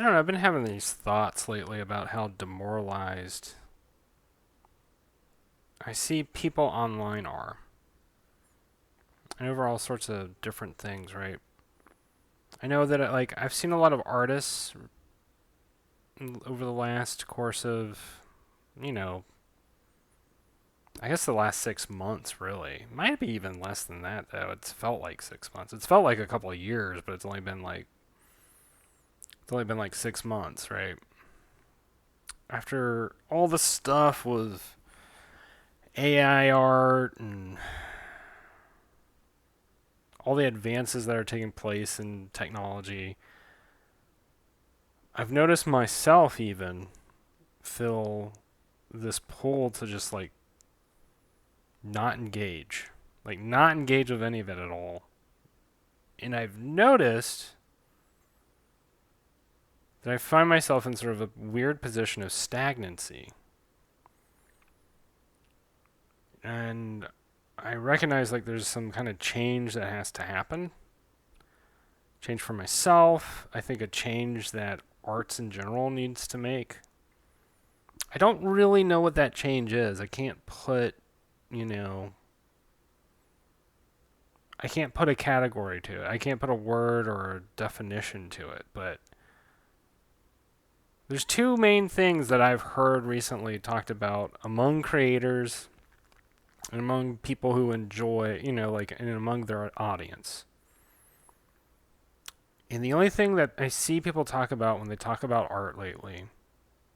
I don't know, I've been having these thoughts lately about how demoralized I see people online are. And over all sorts of different things, right? I know that I've seen a lot of artists over the last course of, you know, I guess the last 6 months really. Might be even less than that though. It's felt like 6 months. It's felt like a couple of years, but it's only been like 6 months, right? After all the stuff with AI art and all the advances that are taking place in technology, I've noticed myself even feel this pull to just not engage. Like not engage with any of it at all. And I've noticed that I find myself in sort of a weird position of stagnancy. And I recognize there's some kind of change that has to happen. Change for myself. I think a change that arts in general needs to make. I don't really know what that change is. You know, I can't put a category to it. I can't put a word or a definition to it, but there's two main things that I've heard recently talked about among creators and among people who enjoy, and among their audience. And the only thing that I see people talk about when they talk about art lately,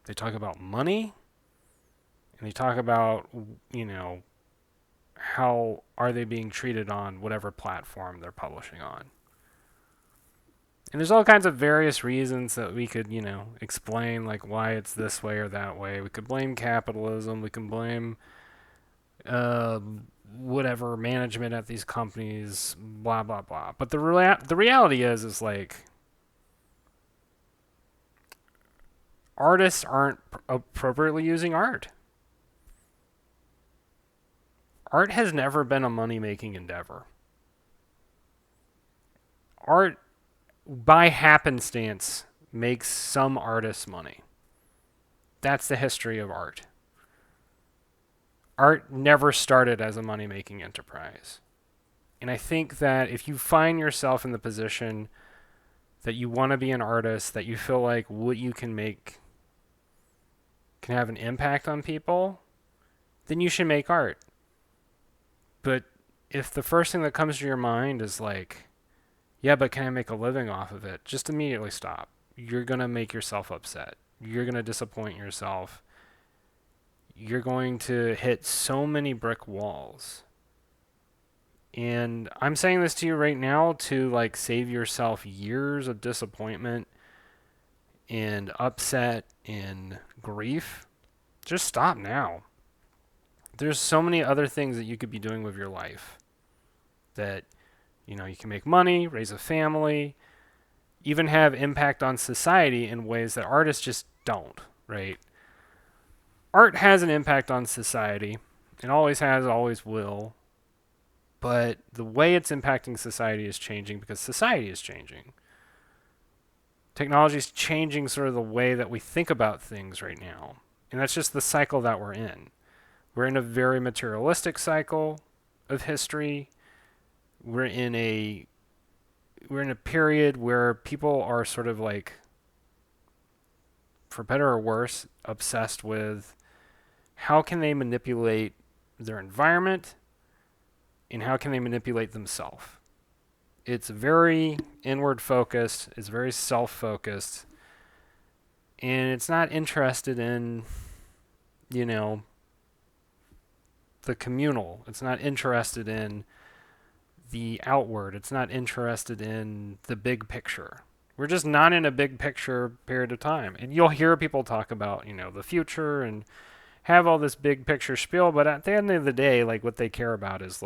they talk about money and they talk about, you know, how are they being treated on whatever platform they're publishing on. And there's all kinds of various reasons that we could, explain why it's this way or that way. We could blame capitalism. We can blame uh, whatever management at these companies, blah blah blah. But the reality is artists aren't appropriately using art. Art has never been a money making endeavor. Art, by happenstance, makes some artists money. That's the history of art. Art never started as a money making enterprise. And I think that if you find yourself in the position that you want to be an artist, that you feel like what you can make can have an impact on people, then you should make art. But if the first thing that comes to your mind is yeah, but can I make a living off of it? Just immediately stop. You're going to make yourself upset. You're going to disappoint yourself. You're going to hit so many brick walls. And I'm saying this to you right now to save yourself years of disappointment and upset and grief. Just stop now. There's so many other things that you could be doing with your life that you can make money, raise a family, even have impact on society in ways that artists just don't, right? Art has an impact on society. It always has, always will. But the way it's impacting society is changing because society is changing. Technology is changing sort of the way that we think about things right now. And that's just the cycle that we're in. We're in a very materialistic cycle of history. We're in a period where people are sort of for better or worse, obsessed with how can they manipulate their environment and how can they manipulate themselves. It's very inward focused, it's very self focused, and it's not interested in, the communal. It's not interested in the outward. It's not interested in the big picture. We're just not in a big picture period of time. And you'll hear people talk about, the future and have all this big picture spiel, but at the end of the day, what they care about is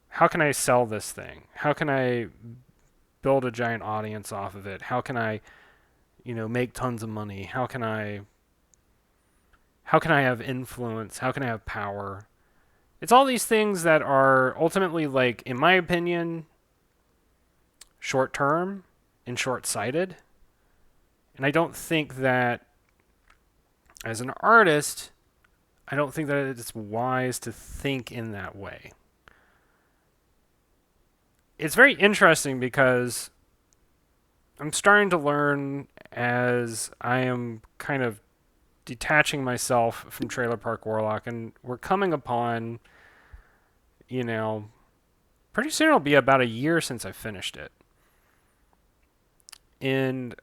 how can I sell this thing? How can I build a giant audience off of it? How can I, make tons of money? How can I have influence? How can I have power? It's all these things that are ultimately in my opinion, short term and short-sighted. And I don't think that as an artist, I don't think that it's wise to think in that way. It's very interesting because I'm starting to learn as I am kind of detaching myself from Trailer Park Warlock, and we're coming upon, you know, pretty soon it'll be about a year since I finished it. And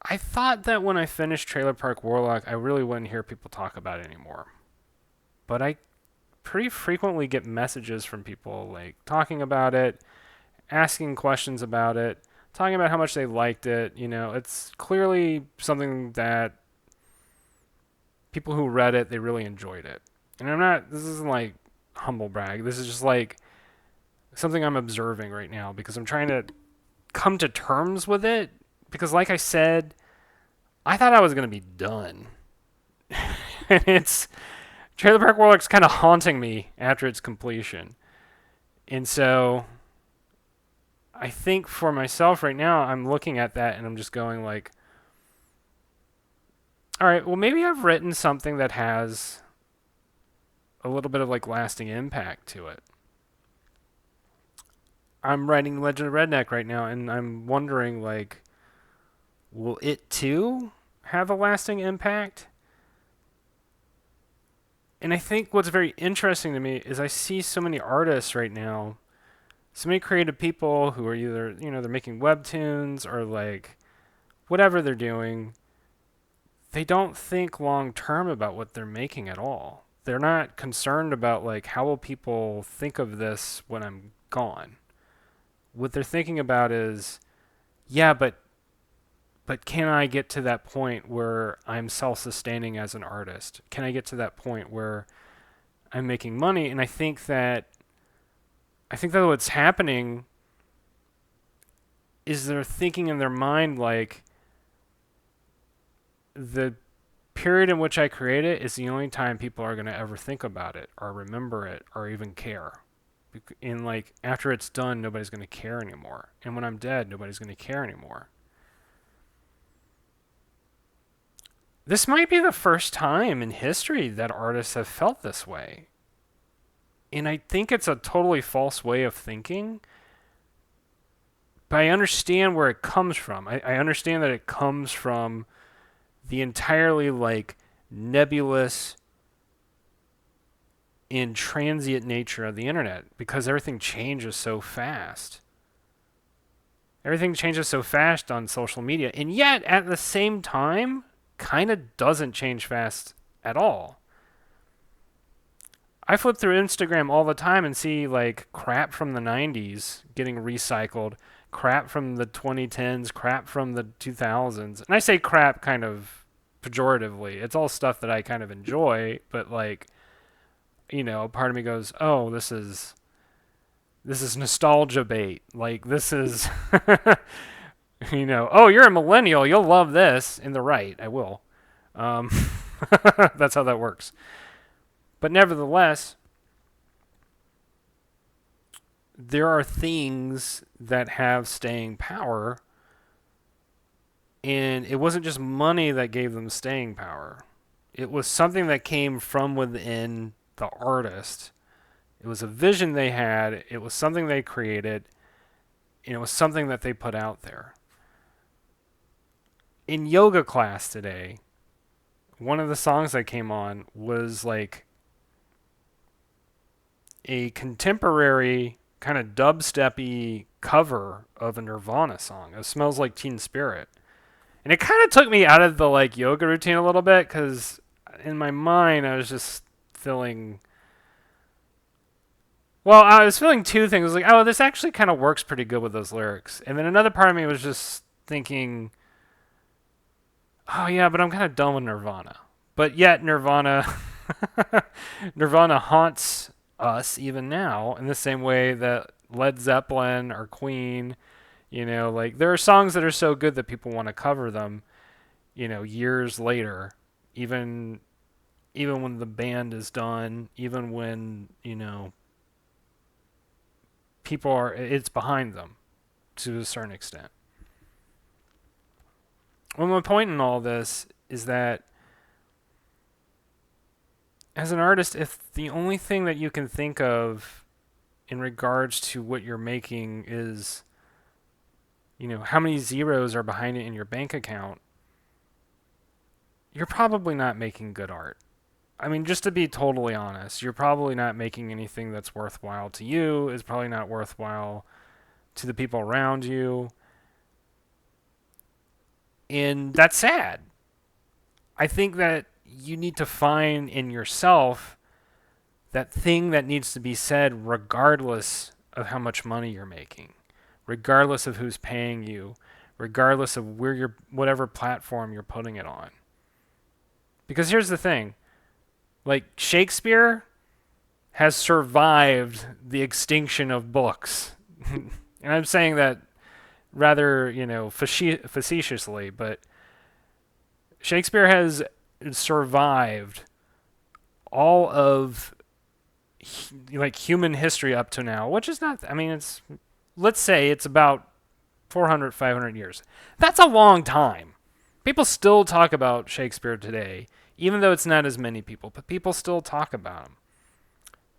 I thought that when I finished Trailer Park Warlock, I really wouldn't hear people talk about it anymore. But I pretty frequently get messages from people like talking about it, asking questions about it, talking about how much they liked it. You know, it's clearly something that people who read it, they really enjoyed it. And this isn't like humble brag. This is just like something I'm observing right now because I'm trying to come to terms with it. Because, like I said, I thought I was going to be done. And it's Trailer Park Warlock's kind of haunting me after its completion. And so I think for myself right now, I'm looking at that and I'm just going like, all right, well, maybe I've written something that has a little bit of like lasting impact to it. I'm writing Legend of Redneck right now and I'm wondering like, will it too have a lasting impact? And I think what's very interesting to me is I see so many artists right now, so many creative people who are either, they're making webtoons or like whatever they're doing. They don't think long term about what they're making at all. They're not concerned about like how will people think of this when I'm gone. What they're thinking about is, yeah, but can I get to that point where I'm self-sustaining as an artist? Can I get to that point where I'm making money? And I think that what's happening is they're thinking in their mind like the period in which I create it is the only time people are going to ever think about it or remember it or even care. And like after it's done, nobody's going to care anymore. And when I'm dead, nobody's going to care anymore. This might be the first time in history that artists have felt this way. And I think it's a totally false way of thinking. But I understand where it comes from. I understand that it comes from the entirely like nebulous and transient nature of the internet because everything changes so fast. Everything changes so fast on social media. And yet, at the same time, kind of doesn't change fast at all. I flip through Instagram all the time and see like crap from the 90s getting recycled, crap from the 2010s, crap from the 2000s. And I say crap kind of pejoratively. It's all stuff that I kind of enjoy, but like, part of me goes, "Oh, this is nostalgia bait. Like this is oh, you're a millennial, you'll love this." And they're right, I will. Um, that's how that works. But nevertheless, there are things that have staying power, and it wasn't just money that gave them staying power. It was something that came from within the artist. It was a vision they had, it was something they created, and it was something that they put out there. In yoga class today, one of the songs that came on was like a contemporary kind of dubstep-y cover of a Nirvana song. It smells like Teen Spirit. And it kind of took me out of the like yoga routine a little bit because in my mind I was just feeling, well, I was feeling two things. I was like, oh, this actually kind of works pretty good with those lyrics. And then another part of me was just thinking, oh yeah, but I'm kind of done with Nirvana. But yet Nirvana Nirvana haunts us even now in the same way that Led Zeppelin or Queen, like there are songs that are so good that people want to cover them, years later, even when the band is done, even when, it's behind them to a certain extent. Well, my point in all this is that as an artist, if the only thing that you can think of in regards to what you're making is, how many zeros are behind it in your bank account, you're probably not making good art. I mean, just to be totally honest, you're probably not making anything that's worthwhile to you. It's probably not worthwhile to the people around you. And that's sad. I think that you need to find in yourself that thing that needs to be said regardless of how much money you're making, regardless of who's paying you, regardless of whatever platform you're putting it on. Because here's the thing, like Shakespeare has survived the extinction of books. And I'm saying that rather, facetiously, but Shakespeare has survived all of human history up to now, which is not, I mean, let's say it's about 400, 500 years. That's a long time. People still talk about Shakespeare today, even though it's not as many people, but people still talk about him.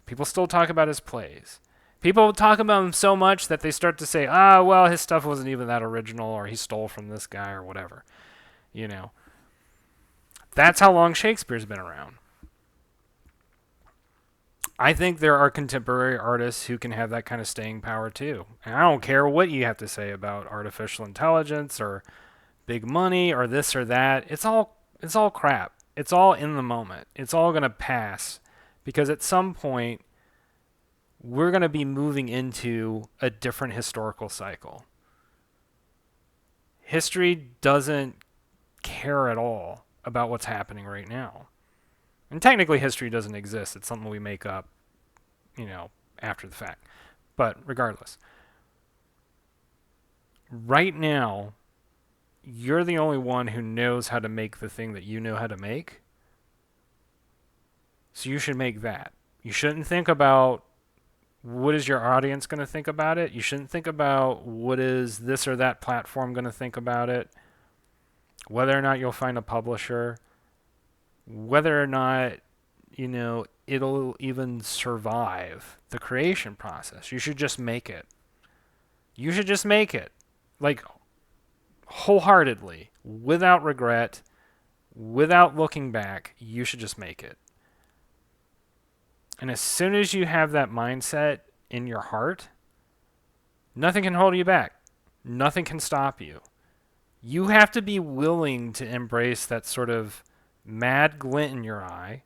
People still talk about his plays. People talk about him so much that they start to say, well, his stuff wasn't even that original, or he stole from this guy, or whatever. You know, that's how long Shakespeare's been around. I think there are contemporary artists who can have that kind of staying power too. And I don't care what you have to say about artificial intelligence or big money or this or that. It's all crap. It's all in the moment. It's all going to pass because at some point we're going to be moving into a different historical cycle. History doesn't care at all about what's happening right now. And technically history doesn't exist. It's something we make up, after the fact. But regardless, right now, you're the only one who knows how to make the thing that you know how to make. So you should make that. You shouldn't think about what is your audience going to think about it. You shouldn't think about what is this or that platform going to think about it. Whether or not you'll find a publisher. Whether or not, it'll even survive the creation process. You should just make it. You should just make it. Like, wholeheartedly, without regret, without looking back, you should just make it. And as soon as you have that mindset in your heart, nothing can hold you back. Nothing can stop you. You have to be willing to embrace that sort of mad glint in your eye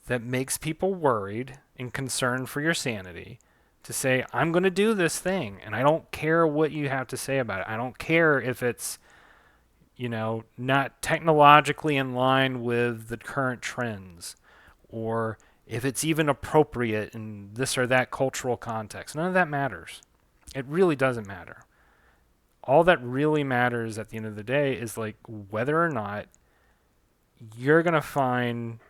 that makes people worried and concerned for your sanity to say, I'm going to do this thing, and I don't care what you have to say about it. I don't care if it's, not technologically in line with the current trends, or if it's even appropriate in this or that cultural context. None of that matters. It really doesn't matter. All that really matters at the end of the day is like whether or not you're going to find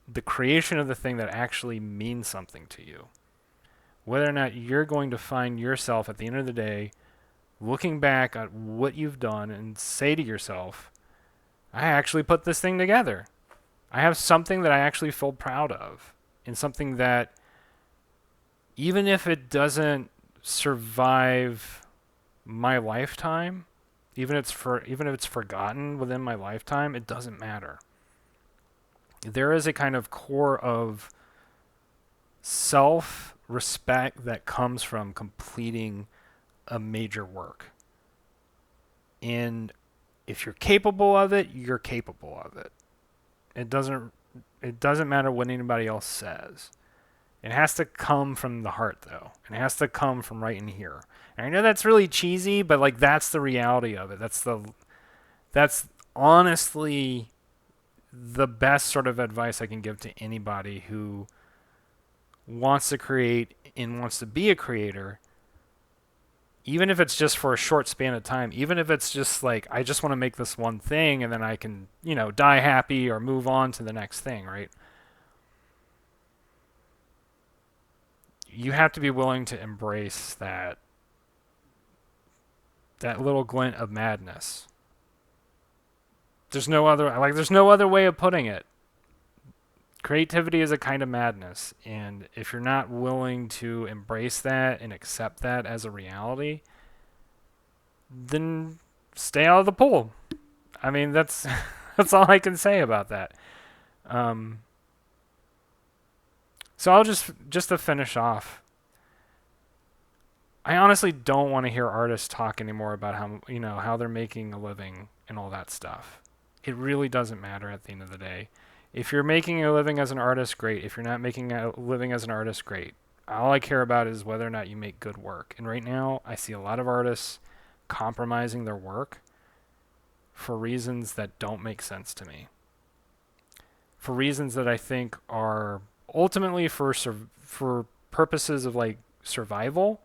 the creation of the thing that actually means something to you. Whether or not you're going to find yourself at the end of the day looking back at what you've done and say to yourself, I actually put this thing together. I have something that I actually feel proud of, and something that even if it doesn't survive my lifetime, even if it's forgotten within my lifetime, it doesn't matter. There is a kind of core of self-respect that comes from completing a major work. And if you're capable of it, you're capable of it. It doesn't matter what anybody else says. It has to come from the heart, though. And it has to come from right in here. And I know that's really cheesy, but like that's the reality of it. That's honestly the best sort of advice I can give to anybody who wants to create and wants to be a creator, even if it's just for a short span of time, even if it's just like, I just want to make this one thing and then I can, die happy or move on to the next thing, right? You have to be willing to embrace that little glint of madness. there's no other way of putting it. Creativity is a kind of madness, and if you're not willing to embrace that and accept that as a reality, then stay out of the pool. I mean, that's that's all I can say about that. Um, so I'll just to finish off, I honestly don't want to hear artists talk anymore about how they're making a living and all that stuff. It really doesn't matter at the end of the day. If you're making a living as an artist, great. If you're not making a living as an artist, great. All I care about is whether or not you make good work. And right now, I see a lot of artists compromising their work for reasons that don't make sense to me. For reasons that I think are ultimately for purposes of like survival,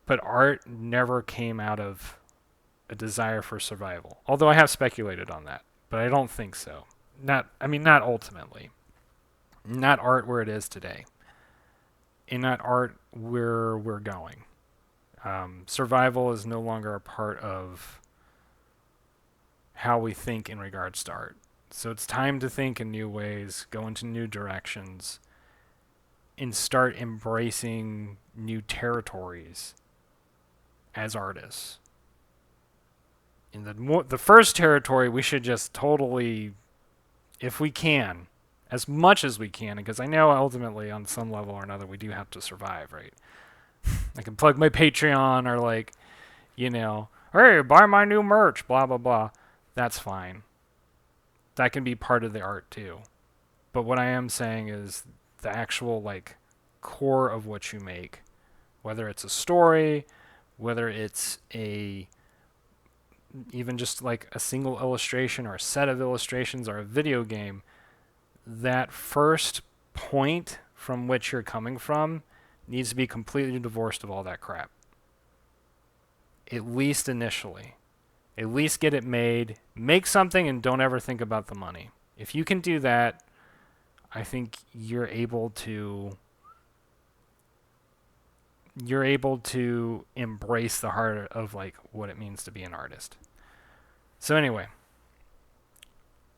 but art never came out of a desire for survival. Although I have speculated on that, but I don't think so. Not ultimately. Not art where it is today. And not art where we're going. Survival is no longer a part of how we think in regards to art. So it's time to think in new ways, go into new directions, and start embracing new territories as artists. In the first territory, we should just totally, if we can, as much as we can, because I know ultimately on some level or another we do have to survive, right? I can plug my Patreon or like, hey, buy my new merch, blah, blah, blah. That's fine. That can be part of the art too. But what I am saying is the actual like core of what you make, whether it's a story, whether it's even just like a single illustration or a set of illustrations or a video game, that first point from which you're coming from needs to be completely divorced of all that crap. At least initially. At least get it made. Make something and don't ever think about the money. If you can do that, I think you're able to embrace the heart of like what it means to be an artist. So anyway,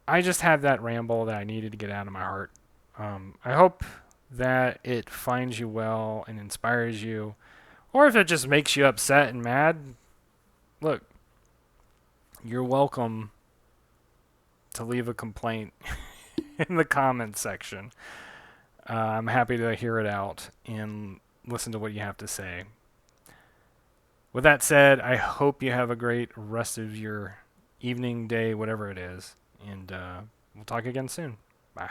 I just had that ramble that I needed to get out of my heart. I hope that it finds you well and inspires you, or if it just makes you upset and mad, look, you're welcome to leave a complaint in the comments section. I'm happy to hear it out and listen to what you have to say. With that said, I hope you have a great rest of your evening, day, whatever it is, and we'll talk again soon. Bye.